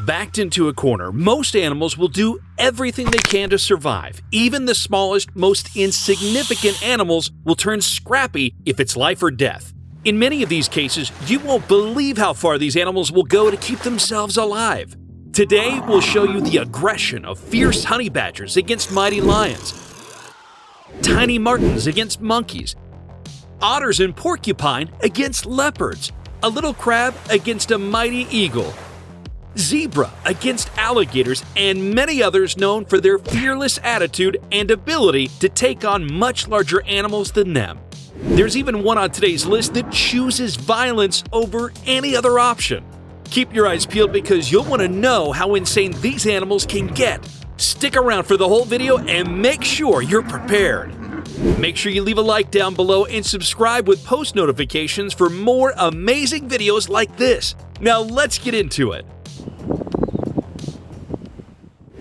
Backed into a corner, most animals will do everything they can to survive. Even the smallest, most insignificant animals will turn scrappy if it's life or death. In many of these cases, you won't believe how far these animals will go to keep themselves alive. Today, we'll show you the aggression of fierce honey badgers against mighty lions, tiny martens against monkeys, otters and porcupine against leopards, a little crab against a mighty eagle, zebra against alligators, and many others known for their fearless attitude and ability to take on much larger animals than them. There's even one on today's list that chooses violence over any other option. Keep your eyes peeled because you'll want to know how insane these animals can get. Stick around for the whole video and make sure you're prepared. Make sure you leave a like down below and subscribe with post notifications for more amazing videos like this. Now let's get into it.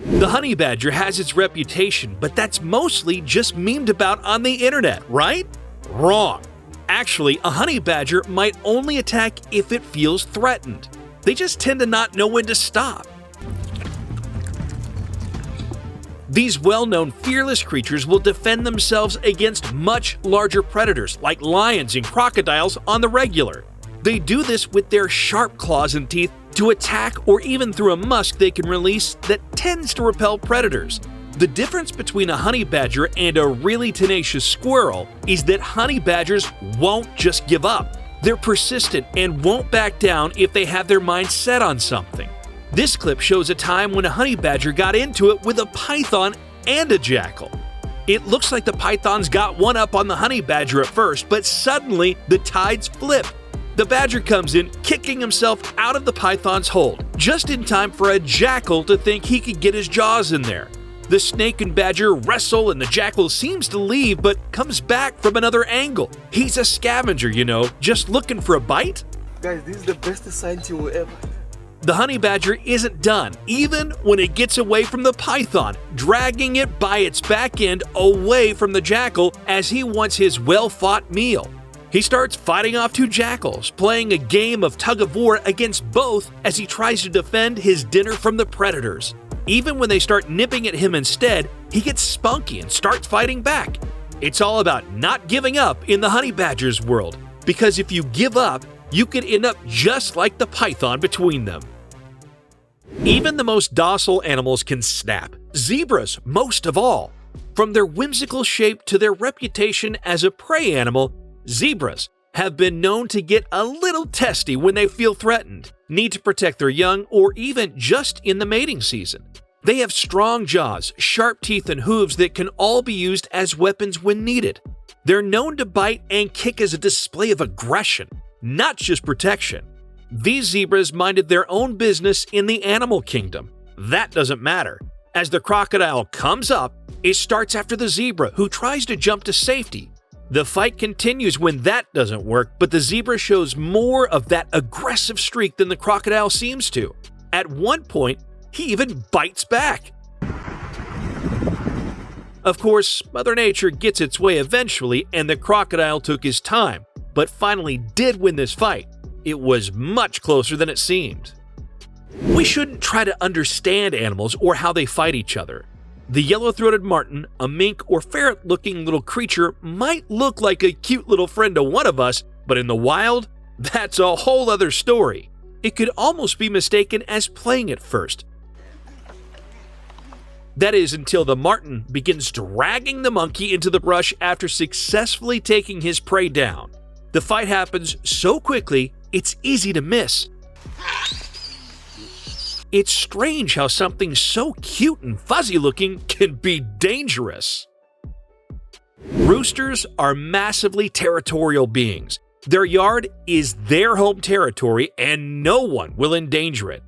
The honey badger has its reputation, but that's mostly just memed about on the internet, right? Wrong. Actually, a honey badger might only attack if it feels threatened. They just tend to not know when to stop. These well-known fearless creatures will defend themselves against much larger predators like lions and crocodiles on the regular. They do this with their sharp claws and teeth to attack or even through a musk they can release that tends to repel predators. The difference between a honey badger and a really tenacious squirrel is that honey badgers won't just give up. They're persistent and won't back down if they have their mind set on something. This clip shows a time when a honey badger got into it with a python and a jackal. It looks like the pythons got one up on the honey badger at first, but suddenly the tides flip. The badger comes in, kicking himself out of the python's hold, just in time for a jackal to think he could get his jaws in there. The snake and badger wrestle and the jackal seems to leave but comes back from another angle. He's a scavenger, you know, just looking for a bite. Guys, this is the best sight you will ever. The honey badger isn't done, even when it gets away from the python, dragging it by its back end away from the jackal as he wants his well-fought meal. He starts fighting off two jackals, playing a game of tug-of-war against both as he tries to defend his dinner from the predators. Even when they start nipping at him instead, he gets spunky and starts fighting back. It's all about not giving up in the honey badger's world, because if you give up, you could end up just like the python between them. Even the most docile animals can snap, zebras most of all. From their whimsical shape to their reputation as a prey animal, zebras have been known to get a little testy when they feel threatened, need to protect their young, or even just in the mating season. They have strong jaws, sharp teeth, and hooves that can all be used as weapons when needed. They're known to bite and kick as a display of aggression, not just protection. These zebras minded their own business in the animal kingdom. That doesn't matter. As the crocodile comes up, it starts after the zebra, who tries to jump to safety. The fight continues when that doesn't work, but the zebra shows more of that aggressive streak than the crocodile seems to. At one point, he even bites back. Of course, Mother Nature gets its way eventually, and the crocodile took his time, but finally did win this fight. It was much closer than it seemed. We shouldn't try to understand animals or how they fight each other. The yellow-throated martin, a mink or ferret-looking little creature, might look like a cute little friend to one of us, but in the wild, that's a whole other story. It could almost be mistaken as playing at first. That is until the martin begins dragging the monkey into the brush after successfully taking his prey down. The fight happens so quickly, it's easy to miss. It's strange how something so cute and fuzzy looking can be dangerous. Roosters are massively territorial beings. Their yard is their home territory and no one will endanger it.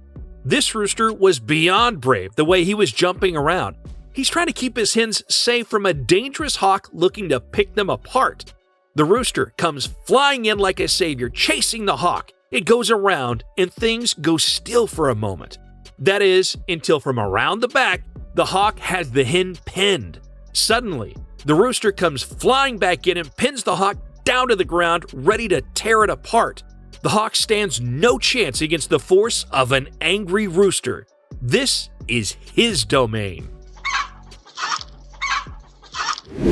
This rooster was beyond brave the way he was jumping around. He's trying to keep his hens safe from a dangerous hawk looking to pick them apart. The rooster comes flying in like a savior, chasing the hawk. It goes around and things go still for a moment. That is, until from around the back, the hawk has the hen pinned. Suddenly, the rooster comes flying back in and pins the hawk down to the ground, ready to tear it apart. The hawk stands no chance against the force of an angry rooster. This is his domain.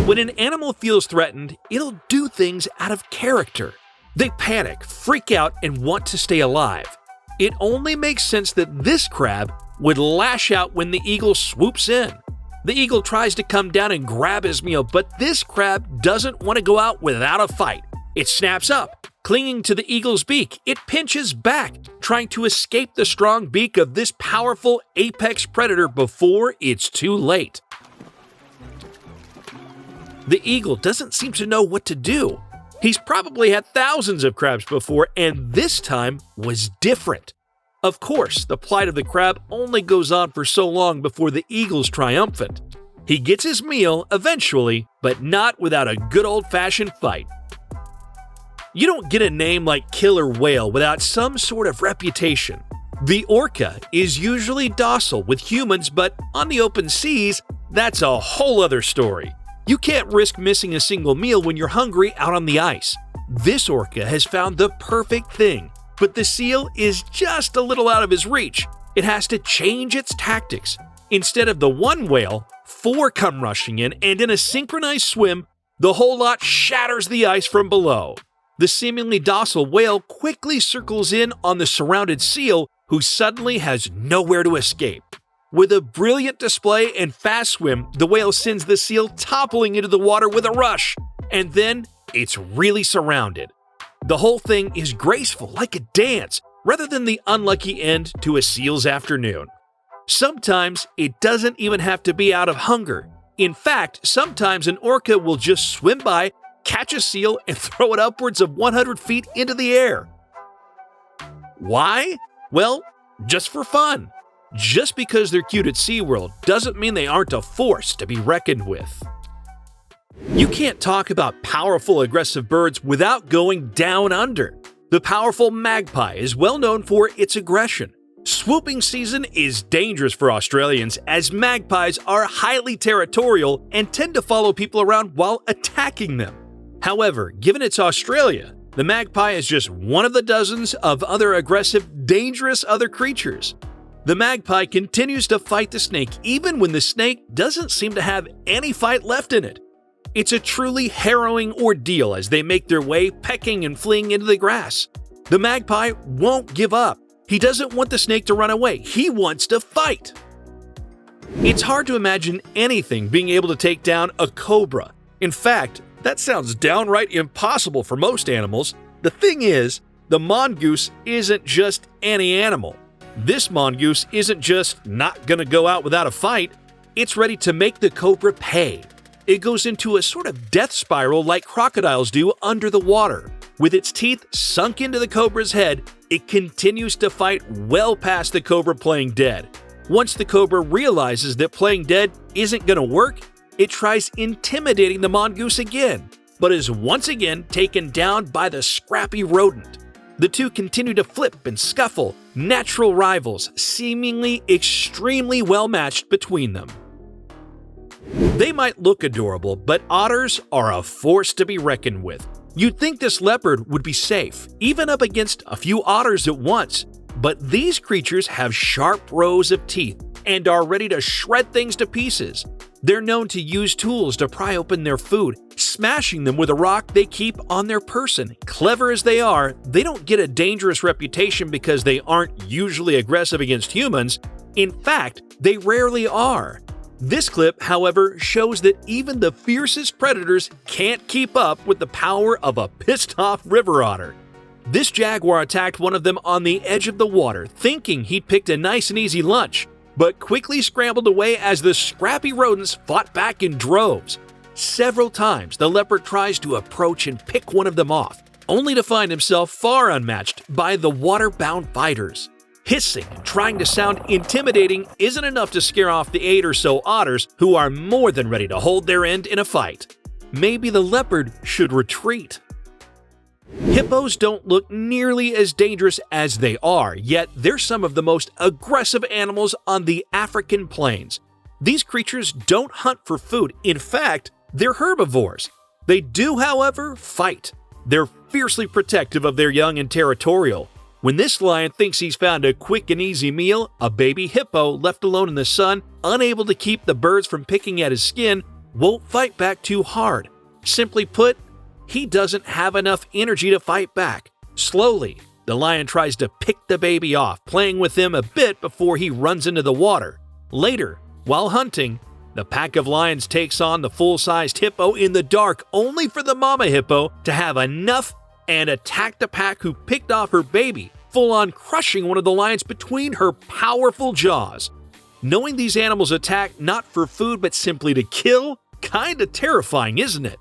When an animal feels threatened, it'll do things out of character. They panic, freak out, and want to stay alive. It only makes sense that this crab would lash out when the eagle swoops in. The eagle tries to come down and grab his meal, but this crab doesn't want to go out without a fight. It snaps up, clinging to the eagle's beak. It pinches back, trying to escape the strong beak of this powerful apex predator before it's too late. The eagle doesn't seem to know what to do. He's probably had thousands of crabs before, and this time was different. Of course, the plight of the crab only goes on for so long before the eagle's triumphant. He gets his meal eventually, but not without a good old-fashioned fight. You don't get a name like killer whale without some sort of reputation. The orca is usually docile with humans, but on the open seas, that's a whole other story. You can't risk missing a single meal when you're hungry out on the ice. This orca has found the perfect thing, but the seal is just a little out of his reach. It has to change its tactics. Instead of the one whale, 4 come rushing in, and in a synchronized swim, the whole lot shatters the ice from below. The seemingly docile whale quickly circles in on the surrounded seal, who suddenly has nowhere to escape. With a brilliant display and fast swim, the whale sends the seal toppling into the water with a rush, and then it's really surrounded. The whole thing is graceful, like a dance, rather than the unlucky end to a seal's afternoon. Sometimes it doesn't even have to be out of hunger. In fact, sometimes an orca will just swim by, catch a seal, and throw it upwards of 100 feet into the air. Why? Well, just for fun. Just because they're cute at SeaWorld doesn't mean they aren't a force to be reckoned with. You can't talk about powerful, aggressive birds without going down under. The powerful magpie is well known for its aggression. Swooping season is dangerous for Australians, as magpies are highly territorial and tend to follow people around while attacking them. However, given it's Australia, the magpie is just one of the dozens of other aggressive, dangerous other creatures. The magpie continues to fight the snake even when the snake doesn't seem to have any fight left in it. It's a truly harrowing ordeal as they make their way, pecking and fleeing into the grass. The magpie won't give up. He doesn't want the snake to run away. He wants to fight. It's hard to imagine anything being able to take down a cobra. In fact, that sounds downright impossible for most animals. The thing is, the mongoose isn't just any animal. This mongoose isn't just not gonna go out without a fight, it's ready to make the cobra pay. It goes into a sort of death spiral like crocodiles do under the water. With its teeth sunk into the cobra's head, it continues to fight well past the cobra playing dead. Once the cobra realizes that playing dead isn't gonna work, it tries intimidating the mongoose again, but is once again taken down by the scrappy rodent. The two continue to flip and scuffle, natural rivals, seemingly extremely well matched between them. They might look adorable, but otters are a force to be reckoned with. You'd think this leopard would be safe, even up against a few otters at once, but these creatures have sharp rows of teeth and are ready to shred things to pieces. They're known to use tools to pry open their food, smashing them with a rock they keep on their person. Clever as they are, they don't get a dangerous reputation because they aren't usually aggressive against humans. In fact, they rarely are. This clip, however, shows that even the fiercest predators can't keep up with the power of a pissed-off river otter. This jaguar attacked one of them on the edge of the water, thinking he'd picked a nice and easy lunch, but quickly scrambled away as the scrappy rodents fought back in droves. Several times, the leopard tries to approach and pick one of them off, only to find himself far unmatched by the water-bound fighters. Hissing and trying to sound intimidating isn't enough to scare off the 8 or so otters who are more than ready to hold their end in a fight. Maybe the leopard should retreat. Hippos don't look nearly as dangerous as they are, yet they're some of the most aggressive animals on the African plains. These creatures don't hunt for food. In fact, they're herbivores. They do, however, fight. They're fiercely protective of their young and territorial. When this lion thinks he's found a quick and easy meal, a baby hippo left alone in the sun, unable to keep the birds from picking at his skin, won't fight back too hard. Simply put, he doesn't have enough energy to fight back. Slowly, the lion tries to pick the baby off, playing with him a bit before he runs into the water. Later, while hunting, the pack of lions takes on the full-sized hippo in the dark, only for the mama hippo to have enough and attack the pack who picked off her baby, full-on crushing one of the lions between her powerful jaws. Knowing these animals attack not for food but simply to kill, kinda terrifying, isn't it?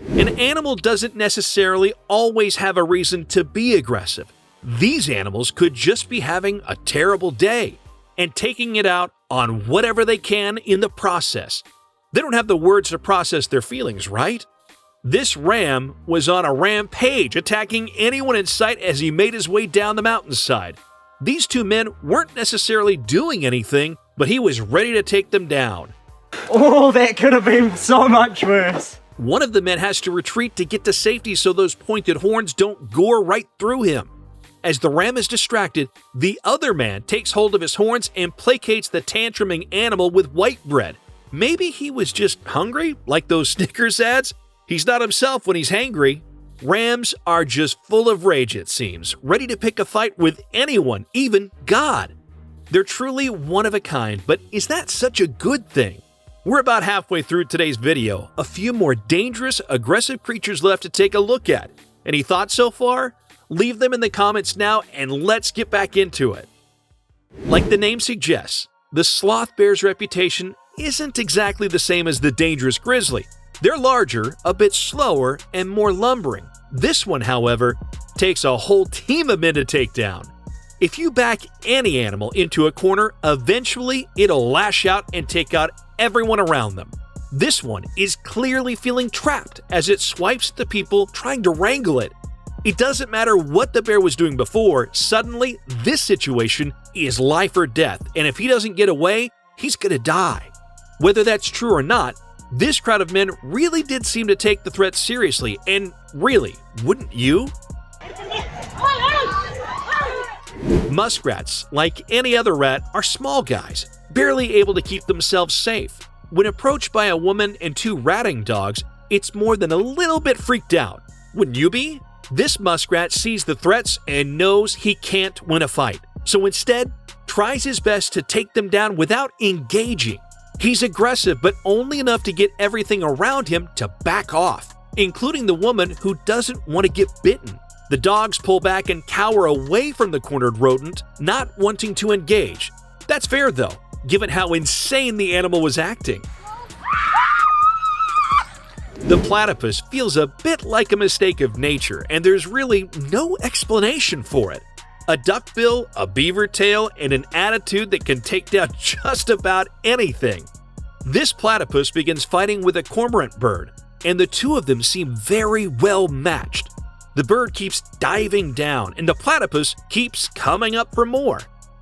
An animal doesn't necessarily always have a reason to be aggressive. These animals could just be having a terrible day and taking it out on whatever they can in the process. They don't have the words to process their feelings, right? This ram was on a rampage, attacking anyone in sight as he made his way down the mountainside. These two men weren't necessarily doing anything, but he was ready to take them down. Oh, that could have been so much worse. One of the men has to retreat to get to safety so those pointed horns don't gore right through him. As the ram is distracted, the other man takes hold of his horns and placates the tantruming animal with white bread. Maybe he was just hungry, like those Snickers ads? He's not himself when he's hangry. Rams are just full of rage, it seems, ready to pick a fight with anyone, even God. They're truly one of a kind, but is that such a good thing? We're about halfway through today's video. A few more dangerous, aggressive creatures left to take a look at. Any thoughts so far? Leave them in the comments now and let's get back into it. Like the name suggests, the sloth bear's reputation isn't exactly the same as the dangerous grizzly. They're larger, a bit slower, and more lumbering. This one, however, takes a whole team of men to take down. If you back any animal into a corner, eventually it'll lash out and take out everyone around them. This one is clearly feeling trapped as it swipes at the people trying to wrangle it. It doesn't matter what the bear was doing before, suddenly this situation is life or death, and if he doesn't get away, he's gonna die. Whether that's true or not, this crowd of men really did seem to take the threat seriously, and really, wouldn't you? Muskrats, like any other rat, are small guys, barely able to keep themselves safe. When approached by a woman and two ratting dogs, it's more than a little bit freaked out. Wouldn't you be? This muskrat sees the threats and knows he can't win a fight, so instead tries his best to take them down without engaging. He's aggressive, but only enough to get everything around him to back off, including the woman who doesn't want to get bitten. The dogs pull back and cower away from the cornered rodent, not wanting to engage. That's fair though, given how insane the animal was acting. The platypus feels a bit like a mistake of nature, and there's really no explanation for it. A duckbill, a beaver tail, and an attitude that can take down just about anything. This platypus begins fighting with a cormorant bird, and the two of them seem very well matched. The bird keeps diving down, and the platypus keeps coming up for more.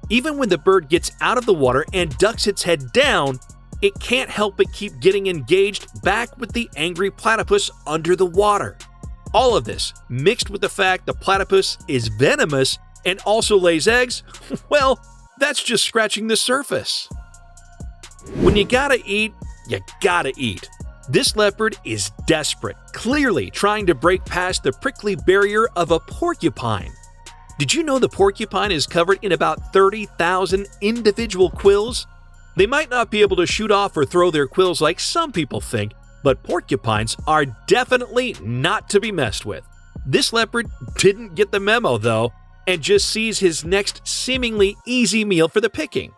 Even when the bird gets out of the water and ducks its head down, it can't help but keep getting engaged back with the angry platypus under the water. All of this, mixed with the fact the platypus is venomous and also lays eggs, well, that's just scratching the surface. When you gotta eat, you gotta eat. This leopard is desperate, clearly trying to break past the prickly barrier of a porcupine. Did you know the porcupine is covered in about 30,000 individual quills? They might not be able to shoot off or throw their quills like some people think, but porcupines are definitely not to be messed with. This leopard didn't get the memo though, and just sees his next seemingly easy meal for the picking.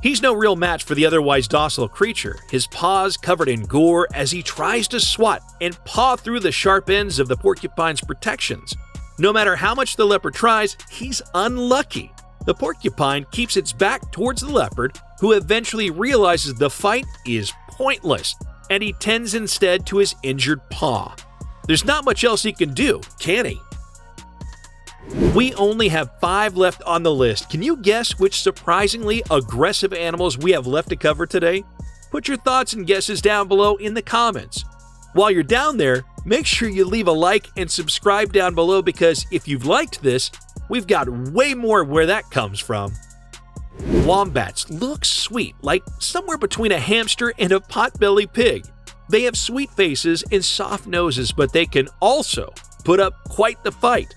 He's no real match for the otherwise docile creature, his paws covered in gore as he tries to swat and paw through the sharp ends of the porcupine's protections. No matter how much the leopard tries, he's unlucky. The porcupine keeps its back towards the leopard, who eventually realizes the fight is pointless, and he tends instead to his injured paw. There's not much else he can do, can he? We only have 5 left on the list. Can you guess which surprisingly aggressive animals we have left to cover today? Put your thoughts and guesses down below in the comments. While you're down there, Make sure you leave a like and subscribe down below because if you've liked this, we've got way more where that comes from. Wombats look sweet, like somewhere between a hamster and a potbelly pig. They have sweet faces and soft noses, but they can also put up quite the fight.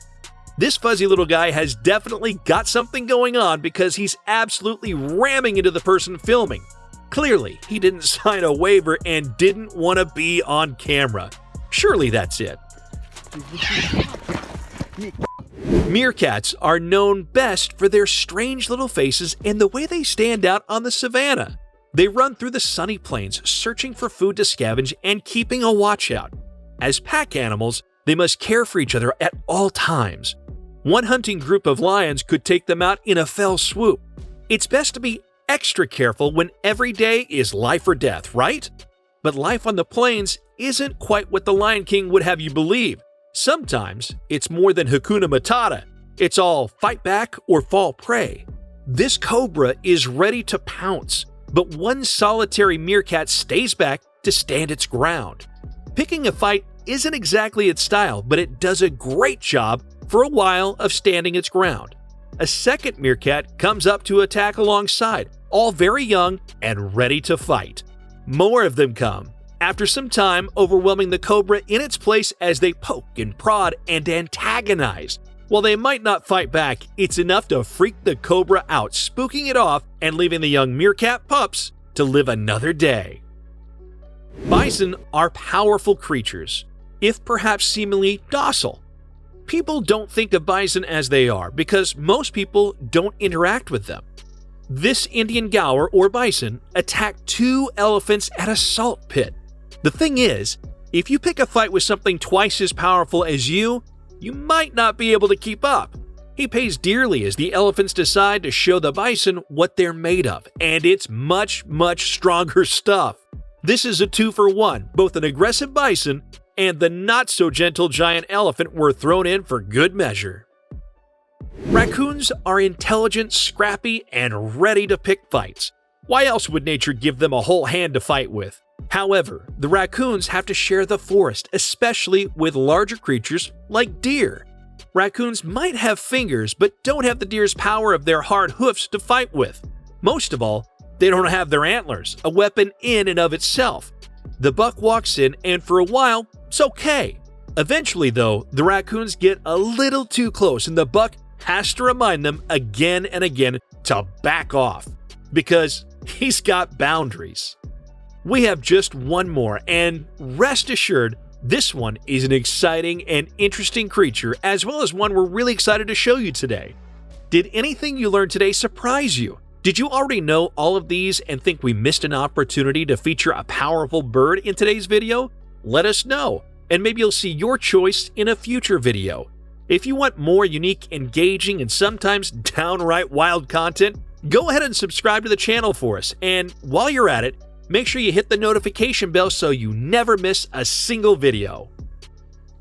This fuzzy little guy has definitely got something going on because he's absolutely ramming into the person filming. Clearly, he didn't sign a waiver and didn't want to be on camera. Surely that's it. Meerkats are known best for their strange little faces and the way they stand out on the savannah. They run through the sunny plains, searching for food to scavenge and keeping a watch out. As pack animals, they must care for each other at all times. One hunting group of lions could take them out in a fell swoop. It's best to be extra careful when every day is life or death, right? But life on the plains isn't quite what the Lion King would have you believe. Sometimes it's more than Hakuna Matata. It's all fight back or fall prey. This cobra is ready to pounce, but one solitary meerkat stays back to stand its ground. Picking a fight isn't exactly its style, but it does a great job for a while of standing its ground. A second meerkat comes up to attack alongside, all very young and ready to fight. More of them come, after some time overwhelming the cobra in its place as they poke and prod and antagonize. While they might not fight back, it's enough to freak the cobra out, spooking it off and leaving the young meerkat pups to live another day. Bison are powerful creatures, if perhaps seemingly docile. People don't think of bison as they are because most people don't interact with them. This Indian gaur or bison attacked 2 elephants at a salt pit. The thing is, if you pick a fight with something twice as powerful as you might not be able to keep up. He pays dearly as the elephants decide to show the bison what they're made of, and it's much, much stronger stuff. This is a 2-for-1, both an aggressive bison and the not-so-gentle giant elephant were thrown in for good measure. Raccoons are intelligent, scrappy, and ready to pick fights. Why else would nature give them a whole hand to fight with? However, the raccoons have to share the forest, especially with larger creatures like deer. Raccoons might have fingers, but don't have the deer's power of their hard hoofs to fight with. Most of all, they don't have their antlers, a weapon in and of itself. The buck walks in, and for a while, it's okay. Eventually, though, the raccoons get a little too close, and the buck has to remind them again and again to back off, because he's got boundaries. We have just one more, and rest assured, this one is an exciting and interesting creature, as well as one we're really excited to show you today. Did anything you learned today surprise you? Did you already know all of these and think we missed an opportunity to feature a powerful bird in today's video? Let us know, and maybe you'll see your choice in a future video. If you want more unique, engaging, and sometimes downright wild content, go ahead and subscribe to the channel for us, and while you're at it, make sure you hit the notification bell so you never miss a single video.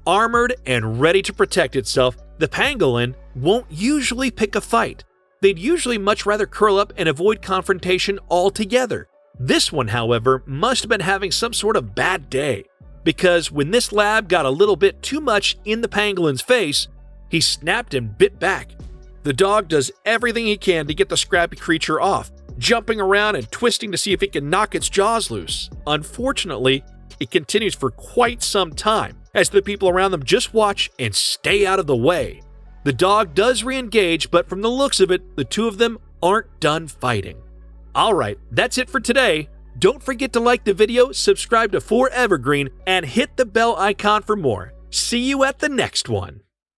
Armored and ready to protect itself, the pangolin won't usually pick a fight. They'd usually much rather curl up and avoid confrontation altogether. This one, however, must have been having some sort of bad day, because when this lab got a little bit too much in the pangolin's face, he snapped and bit back. The dog does everything he can to get the scrappy creature off, jumping around and twisting to see if it can knock its jaws loose. Unfortunately, it continues for quite some time, as the people around them just watch and stay out of the way. The dog does re-engage, but from the looks of it, the two of them aren't done fighting. Alright, that's it for today. Don't forget to like the video, subscribe to 4Evergreen, and hit the bell icon for more. See you at the next one.